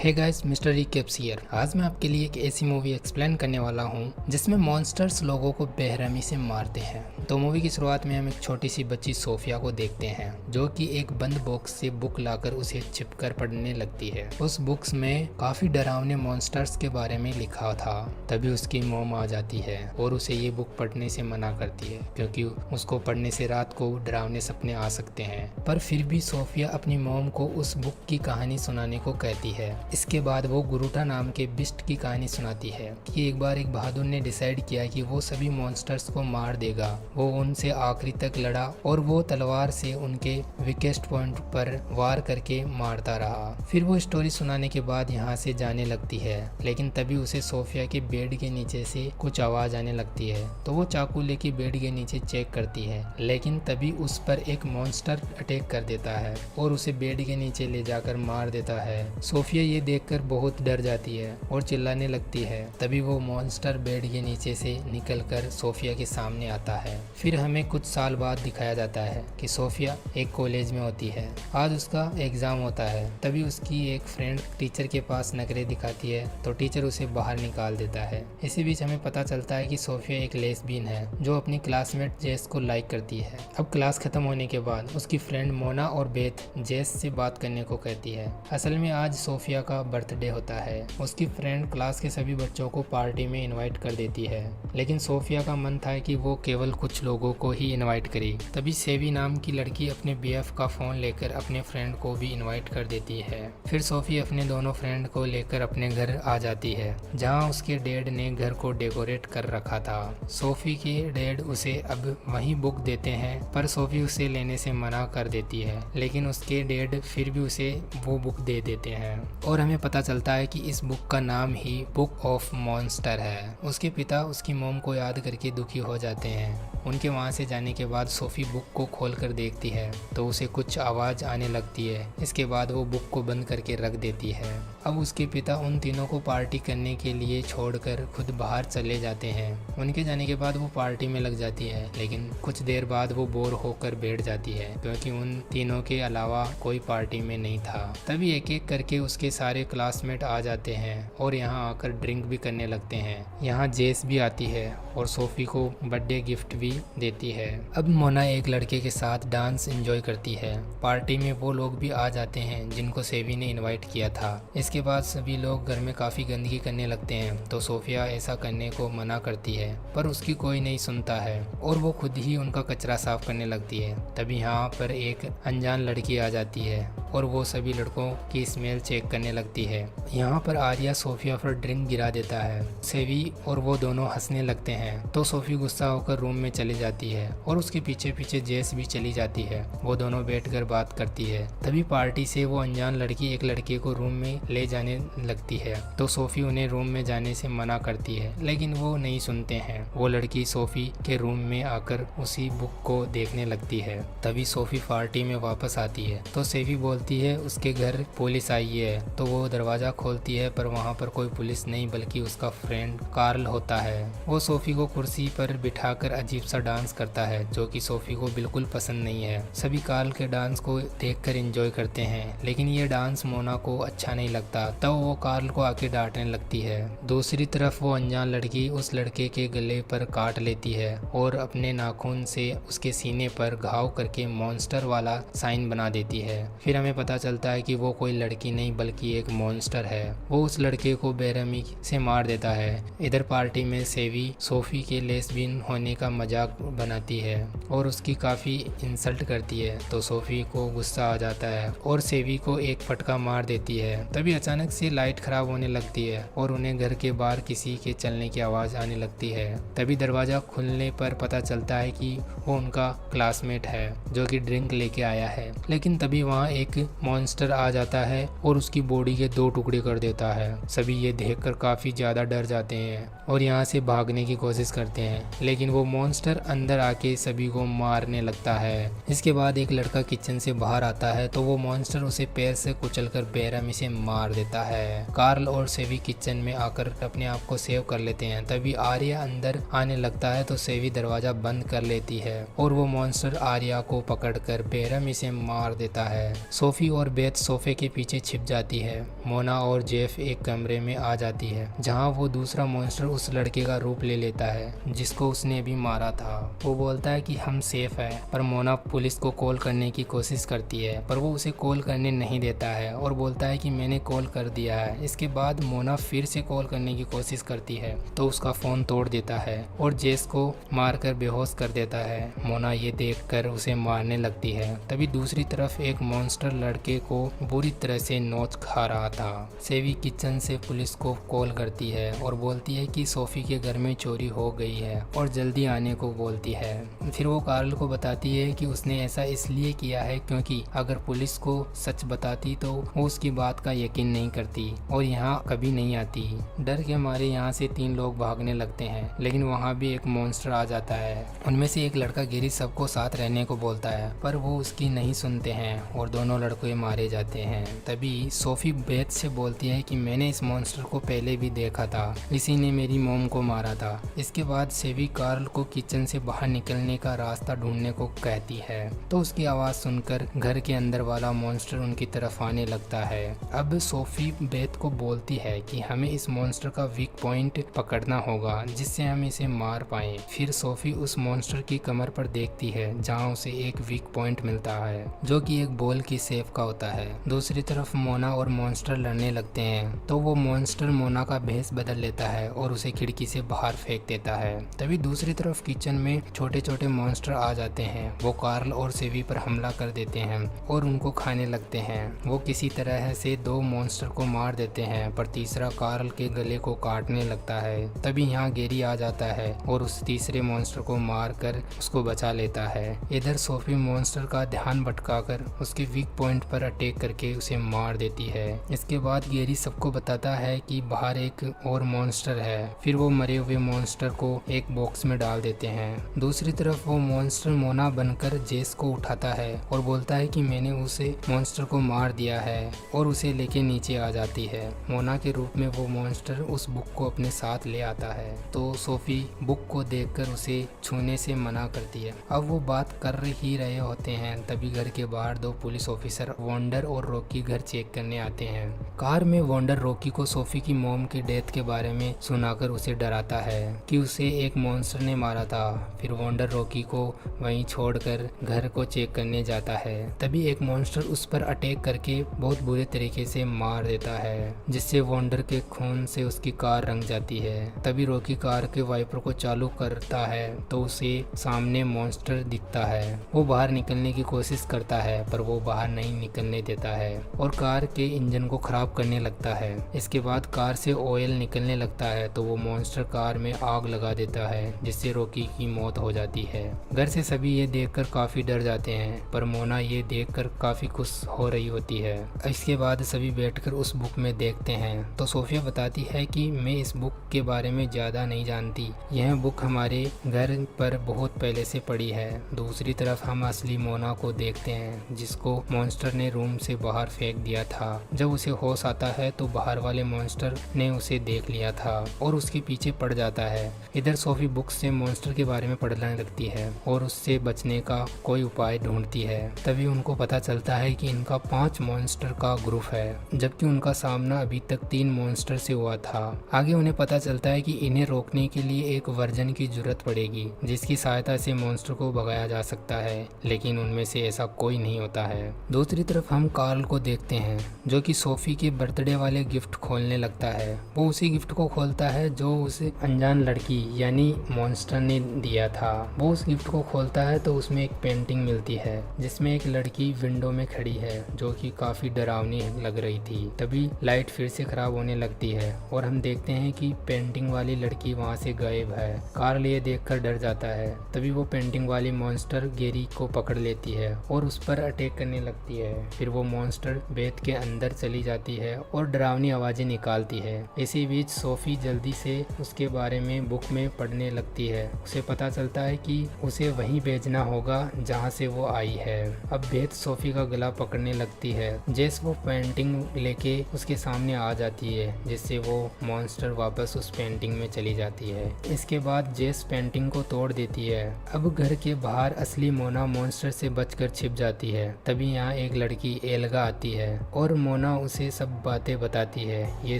Hey guys, mister Recaps here. आज मैं आपके लिए एक ऐसी मूवी एक्सप्लेन करने वाला हूँ जिसमें मॉन्स्टर्स लोगों को बेरहमी से मारते हैं। तो मूवी की शुरुआत में हम एक छोटी सी बच्ची सोफिया को देखते हैं जो कि एक बंद बॉक्स से बुक लाकर उसे छिपकर पढ़ने लगती है। उस बुक्स में काफी डरावने मॉन्स्टर्स के बारे में लिखा था। तभी उसकी मॉम आ जाती है और उसे ये बुक पढ़ने से मना करती है क्योंकि उसको पढ़ने से रात को डरावने सपने आ सकते हैं। पर फिर भी सोफिया अपनी मॉम को उस बुक की कहानी सुनाने को कहती है। इसके बाद वो गुरुटा नाम के बिस्ट की कहानी सुनाती है कि एक बार एक बहादुर ने डिसाइड किया कि वो सभी मॉन्स्टर्स को मार देगा। वो उनसे आखिरी तक लड़ा और वो तलवार से उनके वीकेस्ट पॉइंट पर वार करके मारता रहा। फिर वो स्टोरी सुनाने के बाद यहाँ से जाने लगती है, लेकिन तभी उसे सोफिया के बेड के नीचे से कुछ आवाज आने लगती है। तो वो चाकू लेके बेड के नीचे चेक करती है, लेकिन तभी उस पर एक मॉन्स्टर अटैक कर देता है और उसे बेड के नीचे ले जाकर मार देता है। सोफिया ये देखकर बहुत डर जाती है और चिल्लाने लगती है। तभी वो मॉन्स्टर बेड के नीचे से निकलकर सोफिया के सामने आता है। फिर हमें कुछ साल बाद दिखाया जाता है कि सोफिया एक कॉलेज में होती है। आज उसका एग्जाम होता है। तभी उसकी एक फ्रेंड टीचर के पास नखरे दिखाती है तो टीचर उसे बाहर निकाल देता है। इसी बीच हमें पता चलता है कि सोफिया एक लेस्बियन है जो अपनी क्लासमेट जेस को लाइक करती है। अब क्लास खत्म होने के बाद उसकी फ्रेंड मोना और बेथ जेस से बात करने को कहती है। असल में आज सोफिया का बर्थडे होता है। उसकी फ्रेंड क्लास के सभी बच्चों को पार्टी में इनवाइट कर देती है, लेकिन सोफिया का मन था कि वो केवल कुछ लोगों को ही इनवाइट करे। तभी सेवी नाम की लड़की अपने बीएफ का फोन लेकर अपने फ्रेंड को भी इनवाइट कर देती है। फिर सोफी अपने दोनों फ्रेंड को लेकर अपने घर आ जाती है जहाँ उसके डैड ने घर को डेकोरेट कर रखा था। सोफी के डैड उसे अब वही बुक देते हैं, पर सोफी उसे लेने से मना कर देती है, लेकिन उसके डैड फिर भी उसे वो बुक दे देते हैं और हमें पता चलता है कि इस बुक का नाम ही बुक ऑफ मॉन्स्टर है। उसके पिता उसकी मॉम को याद करके दुखी हो जाते हैं। उनके वहाँ से जाने के बाद सोफी बुक को खोलकर देखती है तो उसे कुछ आवाज़ आने लगती है। इसके बाद वो बुक को बंद करके रख देती है। अब उसके पिता उन तीनों को पार्टी करने के लिए छोड़कर खुद बाहर चले जाते हैं। उनके जाने के बाद वो पार्टी में लग जाती है, लेकिन कुछ देर बाद वो बोर होकर बैठ जाती है क्योंकि उन तीनों के अलावा कोई पार्टी में नहीं था। तभी एक एक करके उसके सारे क्लासमेट आ जाते हैं और यहाँ आकर ड्रिंक भी करने लगते हैं। यहाँ जेस भी आती है और सोफी को बर्थडे गिफ्ट भी देती है। अब मोना एक लड़के के साथ डांस एंजॉय करती है। पार्टी में वो लोग भी आ जाते हैं जिनको सेवी ने इनवाइट किया था। इसके बाद सभी लोग घर में काफ़ी गंदगी करने लगते हैं तो सोफिया ऐसा करने को मना करती है, पर उसकी कोई नहीं सुनता है और वो खुद ही उनका कचरा साफ करने लगती है। तभी यहाँ पर एक अनजान लड़की आ जाती है और वो सभी लड़कों की स्मेल चेक करने लगती है। यहाँ पर आर्या सोफिया पर ड्रिंक गिरा देता है। सेवी और वो दोनों हंसने लगते हैं तो सोफी गुस्सा होकर रूम में चली जाती है और उसके पीछे पीछे जेस भी चली जाती है। वो दोनों बैठकर बात करती है। तभी पार्टी से वो अनजान लड़की एक लड़के को रूम में ले जाने लगती है तो सोफी उन्हें रूम में जाने से मना करती है, लेकिन वो नहीं सुनते हैं। वो लड़की सोफी के रूम में आकर उसी बुक को देखने लगती है। तभी सोफी पार्टी में वापस आती है तो सेवी बोलती है उसके घर पुलिस आई है। तो वो दरवाजा खोलती है पर वहाँ पर कोई पुलिस नहीं बल्कि उसका फ्रेंड कार्ल होता है। वो सोफी को कुर्सी पर बिठाकर अजीब सा डांस करता है जो कि सोफी को बिल्कुल पसंद नहीं है। सभी कार्ल के डांस को देखकर एंजॉय करते हैं, लेकिन ये डांस मोना को अच्छा नहीं लगता। तब वो कार्ल को आके डांटने लगती है। दूसरी तरफ वो अनजान लड़की उस लड़के के गले पर काट लेती है और अपने नाखून से उसके सीने पर घाव करके मॉन्स्टर वाला साइन बना देती है। फिर हमें पता चलता है कि वो कोई लड़की नहीं बल्कि एक मॉन्स्टर है। वो उस लड़के को बेरहमी से मार देता है। इधर पार्टी में सेवी सोफी के लेस्बियन होने का मजाक बनाती है और उसकी काफ़ी इंसल्ट करती है तो सोफी को गुस्सा आ जाता है और सेवी को एक फटका मार देती है। तभी अचानक से लाइट खराब होने लगती है और उन्हें घर के बाहर किसी के चलने की आवाज़ आने लगती है। तभी दरवाज़ा खुलने पर पता चलता है कि वो उनका क्लासमेट है जो कि ड्रिंक लेके आया है, लेकिन तभी वहाँ एक मॉन्स्टर आ जाता है और उसकी बॉडी के 2 टुकड़े कर देता है। सभी ये देखकर काफ़ी ज़्यादा डर जाते हैं और यहाँ से भागने की कोशिश करते हैं, लेकिन वो मॉन्स्टर अंदर आके सभी को मारने लगता है। इसके बाद एक लड़का किचन से बाहर आता है तो वो मॉन्स्टर उसे पैर से कुचलकर बेरहमी से मार देता है। कार्ल और सेवी किचन में आकर अपने आप को सेव कर लेते हैं। तभी आर्या अंदर आने लगता है तो सेवी दरवाजा बंद कर लेती है और वो मॉन्स्टर आर्या को पकड़कर बेरहमी से मार देता है। सोफी और बेथ सोफे के पीछे छिप जाती है। मोना और जेफ एक कमरे में आ जाती है जहां वो दूसरा मॉन्स्टर उस लड़के का रूप ले लेता है जिसको उसने अभी मारा था। वो बोलता है कि हम सेफ है, पर मोना पुलिस को कॉल करने की कोशिश करती है, पर वो उसे कॉल करने नहीं देता है और बोलता है कि मैंने कॉल कर दिया है। इसके बाद मोना फिर से कॉल करने की कोशिश करती है तो उसका फोन तोड़ देता है और जेस को मारकर बेहोश कर देता है। मोना ये देखकर उसे मारने लगती है। तभी दूसरी तरफ एक मॉन्स्टर लड़के को बुरी तरह से नोच खा रहा था। सेवी किचन से पुलिस को कॉल करती है और बोलती है कि सोफी के घर में चोरी हो गई है और जल्दी आने को बोलती है। फिर वो कार्ल को बताती है कि उसने ऐसा इसलिए किया है क्योंकि अगर पुलिस को सच बताती तो वो उसकी बात का यकीन नहीं करती और यहाँ कभी नहीं आती। डर के मारे यहाँ से 3 लोग भागने लगते हैं, लेकिन वहाँ भी एक मॉन्स्टर आ जाता है। उनमें से एक लड़का गेरी सबको साथ रहने को बोलता है, पर वो उसकी नहीं सुनते हैं और दोनों लड़के मारे जाते हैं। तभी सोफी बेथ से बोलती है कि मैंने इस मॉन्स्टर को पहले भी देखा था, इसी ने मेरी मोम को मारा था। इसके बाद सेवी कार्ल को किचन से बाहर निकलने का रास्ता ढूंढने को कहती है तो उसकी आवाज़ सुनकर घर के अंदर वाला मॉन्स्टर उनकी तरफ आने लगता है। अब सोफी बेथ को बोलती है कि हमें इस मॉन्स्टर का वीक पॉइंट पकड़ना होगा जिससे हम इसे मार पाएं। फिर सोफी उस मॉन्स्टर की कमर पर देखती है जहां उसे एक वीक पॉइंट मिलता है जो कि एक बॉल की शेप का होता है। दूसरी तरफ मोना और मॉन्स्टर लड़ने लगते हैं तो वो मॉन्स्टर मोना का भेष बदल लेता है और उसे खिड़की से बाहर फेंक देता है। तभी दूसरी तरफ किचन में छोटे छोटे मॉन्स्टर आ जाते हैं। वो कार्ल और सेवी पर हमला कर देते हैं और उनको खाने लगते हैं। वो किसी तरह से 2 मॉन्स्टर को मार देते हैं, पर तीसरा कार्ल के गले को काटने लगता है। तभी यहाँ गेरी आ जाता है और उस तीसरे मॉन्स्टर को मार कर उसको बचा लेता है। इधर सोफी मॉन्स्टर का ध्यान भटकाकर उसके वीक पॉइंट पर अटैक करके उसे मार देती है। इसके बाद गेरी सबको बताता है कि बाहर एक और मॉन्स्टर है। फिर वो मरे हुए मॉन्स्टर को एक बॉक्स में डाल देते हैं। दूसरी तरफ वो मॉन्स्टर मोना बनकर जेस को उठाता है और बोलता है कि मैंने उसे मॉन्स्टर को मार दिया है और उसे लेके नीचे आ जाती है। मोना के रूप में वो मॉन्स्टर उस बुक को अपने साथ ले आता है तो सोफी बुक को देखकर उसे छूने से मना करती है। अब वो बात कर ही रहे होते हैं तभी घर के बाहर 2 पुलिस ऑफिसर वॉन्डर और रॉकी घर चेक करने आते हैं। कार में वॉन्डर रॉकी को सोफी की मॉम के डेथ के बारे में सुनाकर उसे डराता है कि उसे एक मॉन्स्टर ने मारा था। फिर वॉन्डर रॉकी को वहीं छोड़कर घर को चेक करने जाता है। तभी एक मॉन्स्टर उस पर अटैक करके बहुत बुरे तरीके से मार देता है जिससे वॉन्डर के खून से उसकी कार रंग जाती है। तभी रॉकी कार के वाइपर को चालू करता है तो उसे सामने मॉन्स्टर दिखता है। वो बाहर निकलने की कोशिश करता है पर वो बाहर नहीं निकलने देता है और कार के इंजन को खराब करने लगता है। इसके बाद कार से ऑयल निकलने लगता है तो वो मॉन्स्टर कार में आग लगा देता है जिससे रॉकी की मौत हो जाती है। घर से सभी ये देखकर काफी डर जाते हैं पर मोना ये देखकर काफी खुश हो रही होती है। इसके बाद सभी बैठकर उस बुक में देखते हैं तो सोफिया बताती है कि मैं इस बुक के बारे में ज़्यादा नहीं जानती, यह बुक हमारे घर पर बहुत पहले से पड़ी है। दूसरी तरफ हम असली मोना को देखते हैं जिसको मॉन्स्टर ने रूम से बाहर फेंक दिया था। जब उसे होश आता है तो बाहर वाले मॉन्स्टर ने उसे देख लिया था और उसके पीछे पड़ जाता है। इधर सोफी बुक से मॉन्स्टर के बारे में पढ़ने लगती है और उससे बचने का कोई उपाय ढूंढती है। तभी उनको पता चलता है कि इनका 5 मॉन्स्टर का ग्रुप है, जबकि उनका सामना अभी तक 3 मॉन्स्टर से हुआ था। आगे उन्हें पता चलता है कि इन्हें रोकने के लिए एक वर्जन की जरूरत पड़ेगी जिसकी सहायता से मॉन्स्टर को भगाया जा सकता है, लेकिन उनमें से ऐसा कोई नहीं होता है। दूसरी तरफ हम कार्ल को देखते हैं जो कि सोफी के बर्थडे वाले गिफ्ट खोलने लगता है। वो उसी गिफ्ट को खोलता है जो उसे अनजान लड़की यानी मॉन्स्टर ने दिया था। वो उस गिफ्ट को खोलता है तो उसमें एक पेंटिंग मिलती है जिसमें एक लड़की विंडो में खड़ी है जो कि काफी डरावनी लग रही थी। तभी लाइट फिर से खराब होने लगती है और हम देखते हैं कि पेंटिंग वाली लड़की वहां से गायब है। कार्ल ये देखकर डर जाता है। तभी वो पेंटिंग वाली मॉन्स्टर गेरी को पकड़ लेती है और उस पर अटैक करने लगती है। फिर वो मॉन्स्टर बेथ के अंदर चली जाती है और डरावनी आवाजें निकालती है। इसी बीच सोफी जल्दी से उसके बारे में बुक में पढ़ने लगती है। उसे पता चलता है कि उसे वहीं भेजना होगा जहां से वो आई है। अब बेथ सोफी का गला पकड़ने लगती है। जेस वो पेंटिंग लेके उसके सामने आ जाती है जिससे वो मॉन्स्टर वापस उस पेंटिंग में चली जाती है। इसके बाद जेस पेंटिंग को तोड़ देती है। अब घर के बाहर असली मोना मॉन्स्टर से बचकर छिप जाती है। तभी यहाँ वहाँ एक लड़की एल्गा आती है और मोना उसे सब बातें बताती है। ये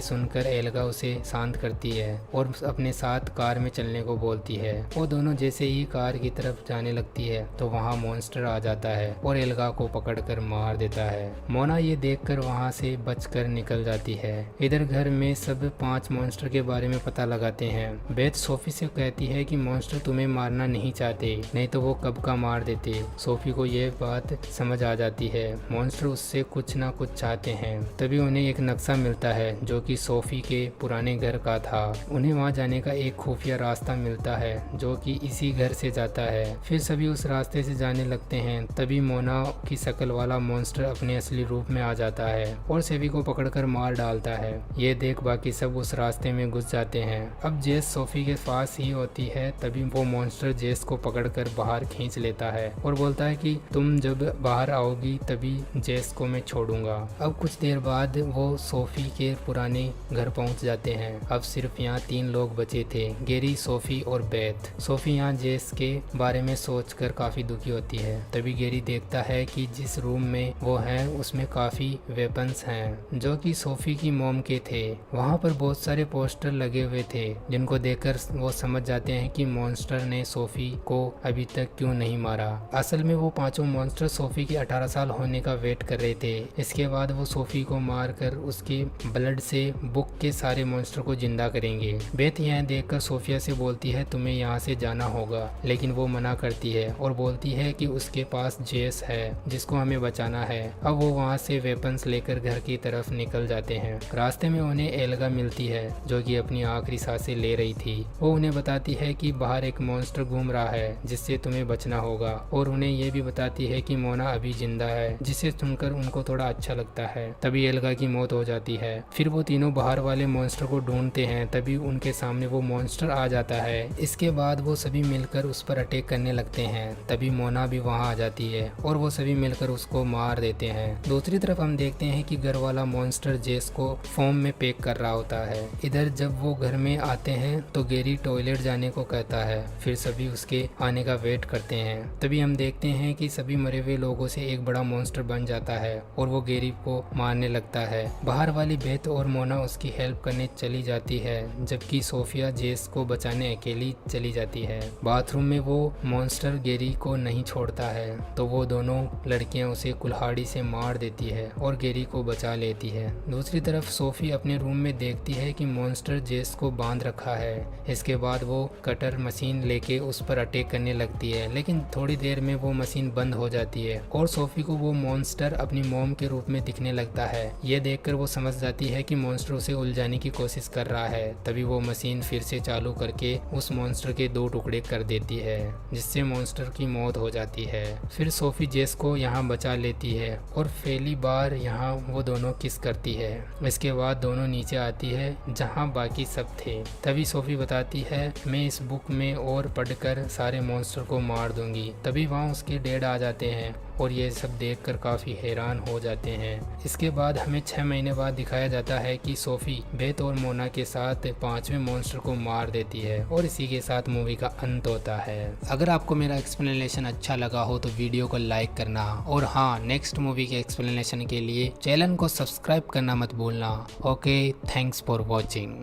सुनकर एल्गा उसे शांत करती है और अपने साथ कार में चलने को बोलती है। वो दोनों जैसे ही कार की तरफ जाने लगती है तो वहाँ मॉन्स्टर आ जाता है और एल्गा को पकड़कर मार देता है। मोना ये देखकर वहाँ से बचकर निकल जाती है। इधर घर में सब 5 मॉन्स्टर के बारे में पता लगाते हैं। बेथ सोफी से कहती है कि मॉन्स्टर तुम्हें मारना नहीं चाहते, नहीं तो वो कब का मार देते। सोफी को ये बात समझ आ जाती है, मॉन्स्टर उससे कुछ ना कुछ चाहते हैं। तभी उन्हें एक नक्शा मिलता है जो कि सोफी के पुराने घर का था। उन्हें वहाँ जाने का एक खुफिया रास्ता मिलता है जो कि इसी घर से जाता है। फिर सभी उस रास्ते से जाने लगते हैं। तभी मोना की शक्ल वाला मॉन्स्टर अपने असली रूप में आ जाता है और सभी को पकड़कर मार डालता है। ये देख बाकी सब उस रास्ते में घुस जाते हैं। अब जेस सोफी के पास ही होती है। तभी वो मॉन्स्टर जेस को पकड़कर बाहर खींच लेता है और बोलता है कि तुम जब बाहर आओगी तभी जेस को मैं छोड़ूंगा। अब कुछ देर बाद वो सोफी के पुराने घर पहुंच जाते हैं। अब सिर्फ यहाँ 3 लोग बचे थे, गेरी, सोफी और बेथ। सोफी यहाँ जेस के बारे में सोचकर काफी दुखी होती है। तभी गेरी देखता है कि जिस रूम में वो है उसमें काफी वेपन्स हैं जो कि सोफी की मॉम के थे। वहाँ पर बहुत सारे पोस्टर लगे हुए थे जिनको देखकर वो समझ जाते हैं कि मॉन्स्टर ने सोफी को अभी तक क्यों नहीं मारा। असल में वो 5 मॉन्स्टर सोफी के 18 साल होने का वेट कर रहे थे। इसके बाद वो सोफी को मारकर उसके ब्लड से बुक के सारे मॉन्स्टर को जिंदा करेंगे। बेथ यह देखकर सोफिया से बोलती है तुम्हें यहाँ से जाना होगा, लेकिन वो मना करती है और बोलती है कि उसके पास जेस है जिसको हमें बचाना है। अब वो वहाँ से वेपन्स लेकर घर की तरफ निकल जाते हैं। रास्ते में उन्हें एल्गा मिलती है जो कि अपनी आखिरी सांसें ले रही थी। वो उन्हें बताती है कि बाहर एक मॉन्स्टर घूम रहा है जिससे तुम्हें बचना होगा और उन्हें ये भी बताती है कि मोना अभी जिंदा है, जिसे सुनकर उनको थोड़ा अच्छा लगता है। तभी एल्गा की मौत हो जाती है। फिर वो तीनों बाहर वाले मॉन्स्टर को ढूंढते हैं। तभी उनके सामने वो मॉन्स्टर आ जाता है। इसके बाद वो सभी मिलकर उस पर अटैक करने लगते हैं। तभी मोना भी वहाँ आ जाती है और वो सभी मिलकर उसको मार देते हैं। दूसरी तरफ हम देखते हैं कि घर वाला मॉन्स्टर जेस को फोम में पैक कर रहा होता है। इधर जब वो घर में आते हैं तो गेरी टॉयलेट जाने को कहता है। फिर सभी उसके आने का वेट करते हैं। तभी हम देखते हैं कि सभी मरे हुए लोगों से एक बड़ा मॉन्स्टर बन जाता है और वो गेरी को मारने लगता है। बाहर वाली बेथ और मोना उसकी हेल्प करने चली जाती है, जबकि सोफिया जेस को बचाने अकेली चली जाती है। बाथरूम में वो मॉन्स्टर गेरी को नहीं छोड़ता है तो वो दोनों लड़कियां उसे कुल्हाड़ी से मार देती है और गेरी को बचा लेती है। दूसरी तरफ सोफी अपने रूम में देखती है कि मॉन्स्टर जेस को बांध रखा है। इसके बाद वो कटर मशीन लेके उस पर अटैक करने लगती है, लेकिन थोड़ी देर में वो मशीन बंद हो जाती है और सोफी को वो मॉन्स्टर अपनी मॉम के रूप में दिखने लगता है। ये देखकर वो समझ जाती है कि मॉन्स्टर उसे उलझाने की कोशिश कर रहा है। तभी वो मशीन फिर से चालू करके उस मॉन्स्टर के 2 टुकड़े कर देती है, जिससे मॉन्स्टर की मौत हो जाती है। फिर सोफी जेस को यहाँ बचा लेती है और पहली बार यहाँ वो दोनों किस करती है। इसके बाद दोनों नीचे आती है जहाँ बाकी सब थे। तभी सोफी बताती है मैं इस बुक में और पढ़कर सारे मॉन्स्टर को मार दूंगी। तभी वहाँ उसके डैड आ जाते हैं और ये सब देखकर काफ़ी हैरान हो जाते हैं। इसके बाद हमें 6 महीने बाद दिखाया जाता है कि सोफी बेथ और मोना के साथ 5वें मॉन्स्टर को मार देती है और इसी के साथ मूवी का अंत होता है। अगर आपको मेरा एक्सप्लेनेशन अच्छा लगा हो तो वीडियो को लाइक करना और हाँ, नेक्स्ट मूवी के एक्सप्लेनेशन के लिए चैनल को सब्सक्राइब करना मत भूलना। Okay, thanks for watching.